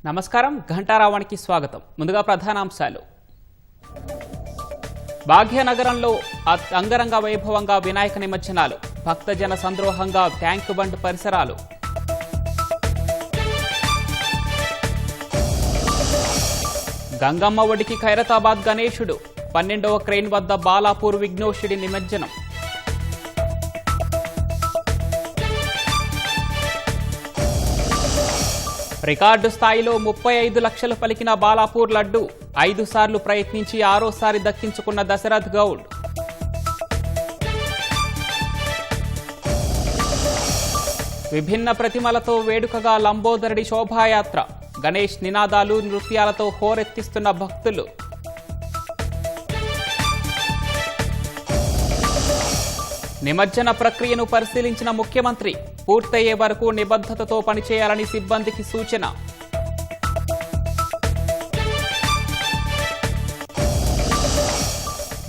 నమస్కారం ఘంటారావానికి స్వాగతం. ముందుగా ప్రధానాంశాలు. భాగ్యనగరంలో అంగరంగ వైభవంగా వినాయక నిమజ్జనాలు, భక్తజన సంద్రోహంగా ట్యాంక్ బండ్ పరిసరాలు. గంగమ్మ ఒడికి ఖైరతాబాద్ గణేశుడు, 12వ క్రెయిన్ వద్ద బాలాపూర్ విఘ్నోషుడి నిమజ్జనం. రికార్డు స్థాయిలో 35 లక్షలు పలికిన బాలాపూర్ లడ్డు, 5 సార్లు ప్రయత్నించి 6సారి దక్కించుకున్న దశరథ్ గౌడ్. విభిన్న ప్రతిమలతో వేడుకగా లంబోదరుడి శోభాయాత్ర, గణేష్ నినాదాలు నృత్యాలతో హోరెత్తిస్తున్న భక్తులు. నిమజ్జన ప్రక్రియను పరిశీలించిన ముఖ్యమంత్రి, పూర్తయ్యే వరకు నిబద్ధతతో పనిచేయాలని సిబ్బందికి సూచన.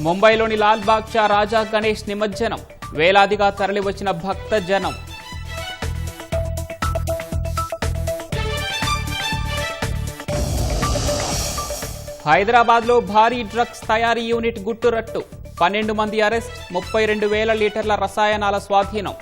ముంబైలోని లాల్ బాగ్చా రాజా గణేష్ నిమజ్జనం, వేలాదిగా తరలివచ్చిన భక్త జనం. హైదరాబాద్లో భారీ డ్రగ్స్ తయారీ యూనిట్ గుట్టురట్టు, 12 మంది అరెస్ట్, 32,000 లీటర్ల రసాయనాల స్వాధీనం.